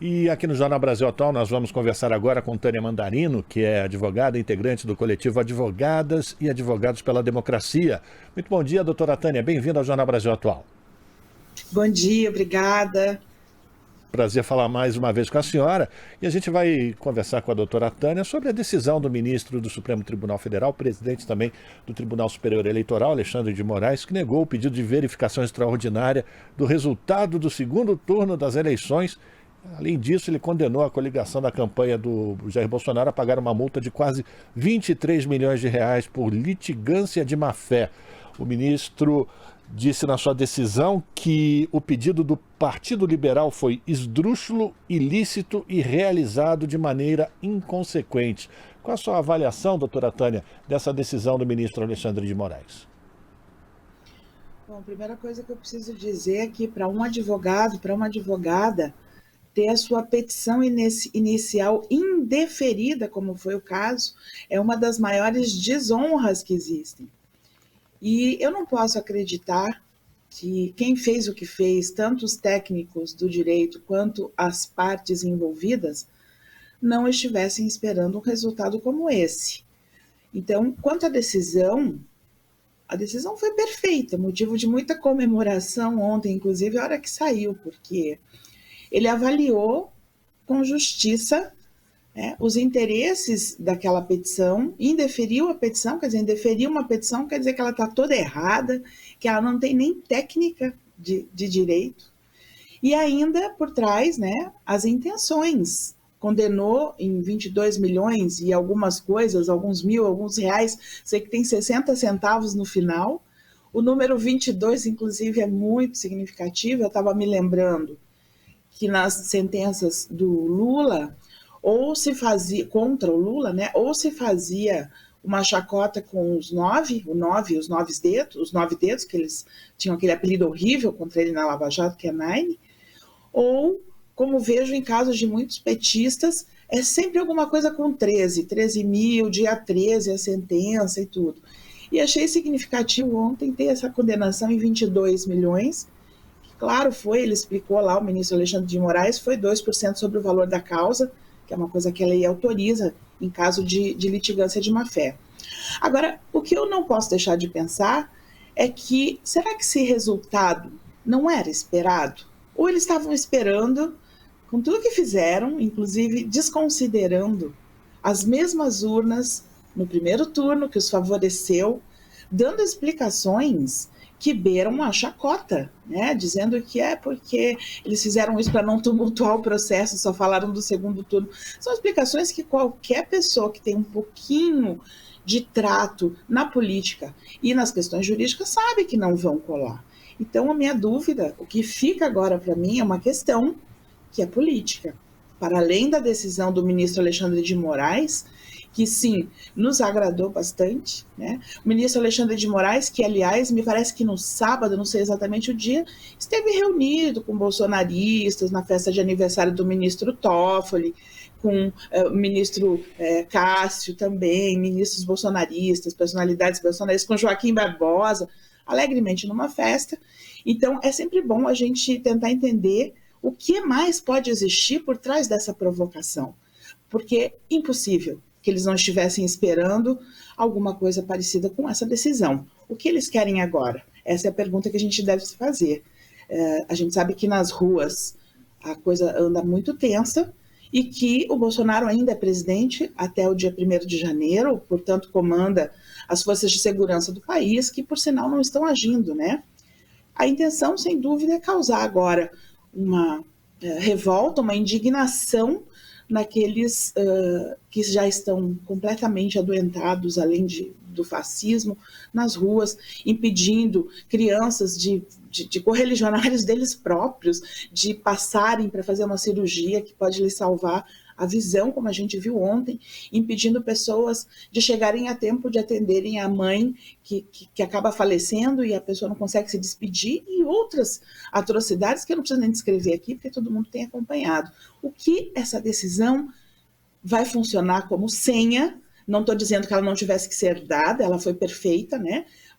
E aqui no Jornal Brasil Atual nós vamos conversar agora com Tânia Mandarino, que é advogada integrante do coletivo Advogadas e Advogados pela Democracia. Muito bom dia, doutora Tânia. Bem-vinda ao Jornal Brasil Atual. Bom dia, obrigada. Prazer falar mais uma vez com a senhora. E a gente vai conversar com a doutora Tânia sobre a decisão do ministro do Supremo Tribunal Federal, presidente também do Tribunal Superior Eleitoral, Alexandre de Moraes, que negou o pedido de verificação extraordinária do resultado do segundo turno das eleições. Além disso, ele condenou a coligação da campanha do Jair Bolsonaro a pagar uma multa de quase 23 milhões de reais por litigância de má-fé. O ministro disse na sua decisão que o pedido do Partido Liberal foi esdrúxulo, ilícito e realizado de maneira inconsequente. Qual a sua avaliação, doutora Tânia, dessa decisão do ministro Alexandre de Moraes? Bom, a primeira coisa que eu preciso dizer é que para um advogado, para uma advogada, ter a sua petição inicial indeferida, como foi o caso, é uma das maiores desonras que existem. E eu não posso acreditar que quem fez o que fez, tanto os técnicos do direito quanto as partes envolvidas, não estivessem esperando um resultado como esse. Então, quanto à decisão, a decisão foi perfeita, motivo de muita comemoração ontem, inclusive a hora que saiu, porque ele avaliou com justiça os interesses daquela petição, indeferiu a petição, quer dizer, indeferir uma petição quer dizer que ela está toda errada, que ela não tem nem técnica de direito, e ainda por trás, as intenções, condenou em 22 milhões e algumas coisas, alguns mil, alguns reais, sei que tem 60 centavos no final, o número 22, inclusive, é muito significativo, eu estava me lembrando que nas sentenças do Lula, ou se fazia, contra o Lula, ou se fazia uma chacota com os nove dedos, que eles tinham aquele apelido horrível contra ele na Lava Jato, que é Nine, ou, como vejo em casos de muitos petistas, é sempre alguma coisa com 13 mil, dia 13, a sentença e tudo. E achei significativo ontem ter essa condenação em 22 milhões, claro, ele explicou lá, o ministro Alexandre de Moraes, foi 2% sobre o valor da causa, que é uma coisa que a lei autoriza em caso de litigância de má-fé. Agora, o que eu não posso deixar de pensar é que, será que esse resultado não era esperado? Ou eles estavam esperando, com tudo que fizeram, inclusive desconsiderando as mesmas urnas no primeiro turno que os favoreceu, dando explicações que beiram a chacota, dizendo que é porque eles fizeram isso para não tumultuar o processo, só falaram do segundo turno. São explicações que qualquer pessoa que tem um pouquinho de trato na política e nas questões jurídicas sabe que não vão colar. Então, a minha dúvida, o que fica agora para mim é uma questão que é política. Para além da decisão do ministro Alexandre de Moraes, que sim, nos agradou bastante, O ministro Alexandre de Moraes, que aliás, me parece que no sábado, não sei exatamente o dia, esteve reunido com bolsonaristas na festa de aniversário do ministro Toffoli, com o ministro Cássio também, ministros bolsonaristas, personalidades bolsonaristas, com Joaquim Barbosa, alegremente numa festa. Então, é sempre bom a gente tentar entender o que mais pode existir por trás dessa provocação, porque é impossível que eles não estivessem esperando alguma coisa parecida com essa decisão. O que eles querem agora? Essa é a pergunta que a gente deve se fazer. A gente sabe que nas ruas a coisa anda muito tensa e que o Bolsonaro ainda é presidente até o dia 1º de janeiro, portanto comanda as forças de segurança do país, que por sinal não estão agindo, A intenção, sem dúvida, é causar agora uma revolta, uma indignação naqueles que já estão completamente adoentados, além do fascismo, nas ruas, impedindo crianças de correligionários deles próprios de passarem para fazer uma cirurgia que pode lhes salvar a visão, como a gente viu ontem, impedindo pessoas de chegarem a tempo de atenderem a mãe que acaba falecendo e a pessoa não consegue se despedir, e outras atrocidades que eu não preciso nem descrever aqui, porque todo mundo tem acompanhado. O que essa decisão vai funcionar como senha? Não estou dizendo que ela não tivesse que ser dada, ela foi perfeita,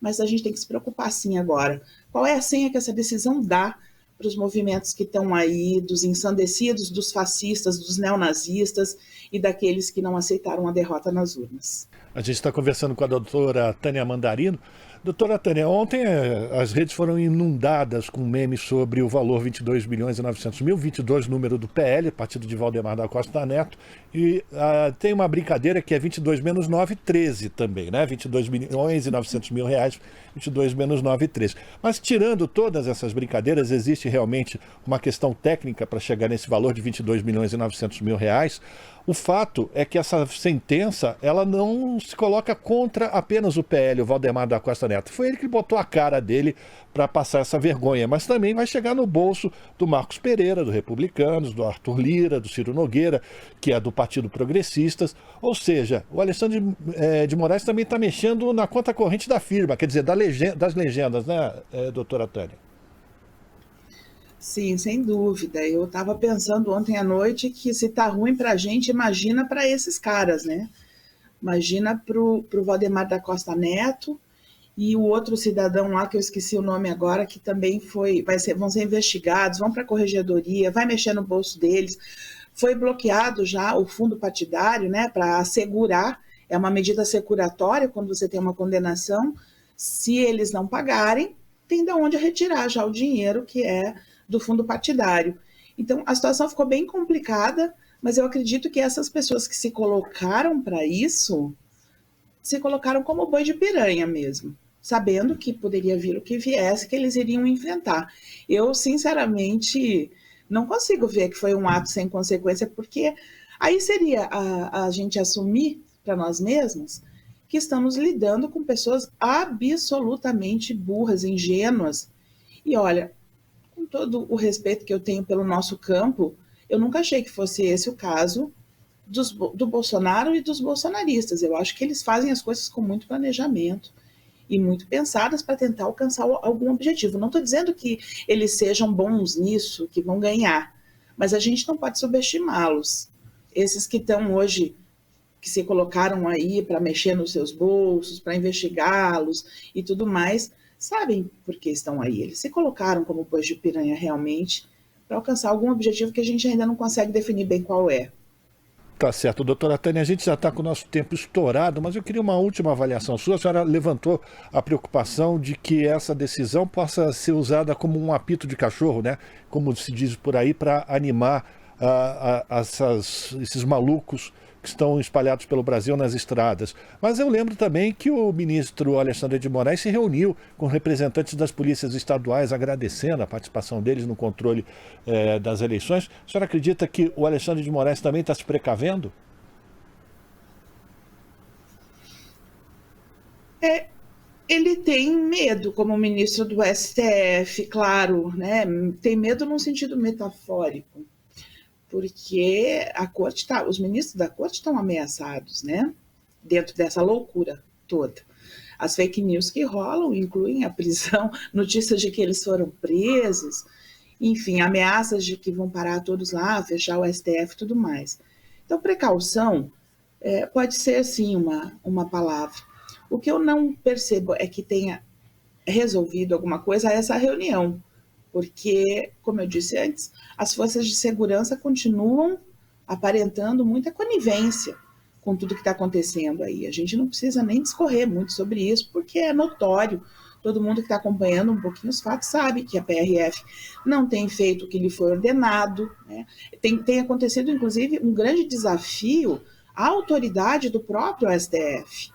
mas a gente tem que se preocupar sim agora. Qual é a senha que essa decisão dá para os movimentos que estão aí, dos ensandecidos, dos fascistas, dos neonazistas e daqueles que não aceitaram a derrota nas urnas. A gente está conversando com a doutora Tânia Mandarino. Doutora Tânia, ontem as redes foram inundadas com memes sobre o valor 22 milhões e 900 mil, 22 número do PL, partido de Valdemar da Costa Neto, e tem uma brincadeira que é 22 menos 9, 13 também, né? 22 milhões e 900 mil reais, 22 menos 9, 13. Mas tirando todas essas brincadeiras, existe realmente uma questão técnica para chegar nesse valor de 22 milhões e 900 mil reais. O fato é que essa sentença, ela não se coloca contra apenas o PL, o Valdemar da Costa Neto. Foi ele que botou a cara dele para passar essa vergonha, mas também vai chegar no bolso do Marcos Pereira, do Republicanos, do Arthur Lira, do Ciro Nogueira, que é do Partido Progressistas. Ou seja, o Alexandre de Moraes também está mexendo na conta corrente da firma, quer dizer, das legendas, né, doutora Tânia? Sim, sem dúvida. Eu estava pensando ontem à noite que se tá ruim para a gente, imagina para esses caras, né? Imagina para o Valdemar da Costa Neto e o outro cidadão lá, que eu esqueci o nome agora, que também vão ser investigados, vão para a corregedoria, vai mexer no bolso deles. Foi bloqueado já o fundo partidário, né, para assegurar, é uma medida securatória quando você tem uma condenação. Se eles não pagarem, tem de onde retirar já o dinheiro que é do fundo partidário. Então, a situação ficou bem complicada, mas eu acredito que essas pessoas que se colocaram para isso, se colocaram como boi de piranha mesmo, sabendo que poderia vir o que viesse, que eles iriam enfrentar. Eu, sinceramente, não consigo ver que foi um ato sem consequência, porque aí seria a gente assumir para nós mesmos que estamos lidando com pessoas absolutamente burras, ingênuas. E olha, com todo o respeito que eu tenho pelo nosso campo, eu nunca achei que fosse esse o caso do Bolsonaro e dos bolsonaristas. Eu acho que eles fazem as coisas com muito planejamento e muito pensadas para tentar alcançar algum objetivo. Não estou dizendo que eles sejam bons nisso, que vão ganhar, mas a gente não pode subestimá-los. Esses que estão hoje, que se colocaram aí para mexer nos seus bolsos, para investigá-los e tudo mais, sabem por que estão aí. Eles se colocaram como bois de piranha realmente para alcançar algum objetivo que a gente ainda não consegue definir bem qual é. Tá certo, doutora Tânia, a gente já está com o nosso tempo estourado, mas eu queria uma última avaliação sua. A senhora levantou a preocupação de que essa decisão possa ser usada como um apito de cachorro, né? Como se diz por aí, para animar esses malucos que estão espalhados pelo Brasil nas estradas. Mas eu lembro também que o ministro Alexandre de Moraes se reuniu com representantes das polícias estaduais, agradecendo a participação deles no controle das eleições. A senhora acredita que o Alexandre de Moraes também está se precavendo? Ele tem medo, como ministro do STF, claro, né? Tem medo num sentido metafórico, porque os ministros da corte estão ameaçados, né? Dentro dessa loucura toda. As fake news que rolam incluem a prisão, notícias de que eles foram presos, enfim, ameaças de que vão parar todos lá, fechar o STF e tudo mais. Então, precaução pode ser, sim, uma palavra. O que eu não percebo é que tenha resolvido alguma coisa essa reunião, porque, como eu disse antes, as forças de segurança continuam aparentando muita conivência com tudo que está acontecendo aí. A gente não precisa nem discorrer muito sobre isso, porque é notório. Todo mundo que está acompanhando um pouquinho os fatos sabe que a PRF não tem feito o que lhe foi ordenado, né? Tem acontecido, inclusive, um grande desafio à autoridade do próprio STF.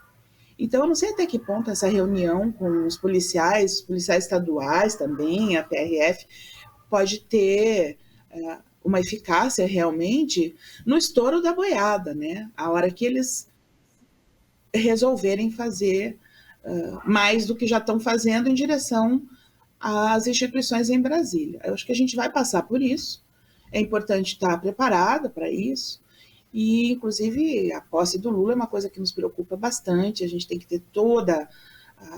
Então, eu não sei até que ponto essa reunião com os policiais estaduais também, a PRF, pode ter uma eficácia realmente no estouro da boiada, né? A hora que eles resolverem fazer mais do que já estão fazendo em direção às instituições em Brasília. Eu acho que a gente vai passar por isso, é importante estar preparada para isso, e, inclusive, a posse do Lula é uma coisa que nos preocupa bastante, a gente tem que ter toda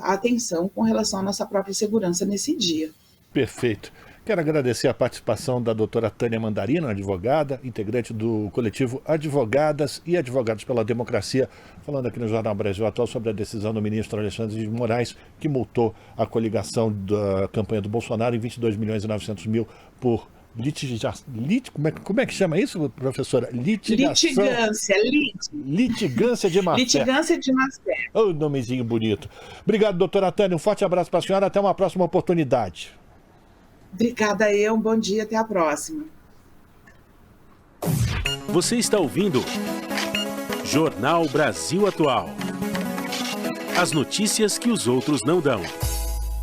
a atenção com relação à nossa própria segurança nesse dia. Perfeito. Quero agradecer a participação da doutora Tânia Mandarino, advogada, integrante do coletivo Advogadas e Advogados pela Democracia, falando aqui no Jornal Brasil Atual sobre a decisão do ministro Alexandre de Moraes, que multou a coligação da campanha do Bolsonaro em 22.900.000 por como é que chama isso, professora? Litigância de má fé. Litigância de má fé. Oh, nomezinho bonito. Obrigado, doutora Tânia. Um forte abraço para a senhora. Até uma próxima oportunidade. Obrigada, um bom dia, até a próxima. Você está ouvindo Jornal Brasil Atual. As notícias que os outros não dão.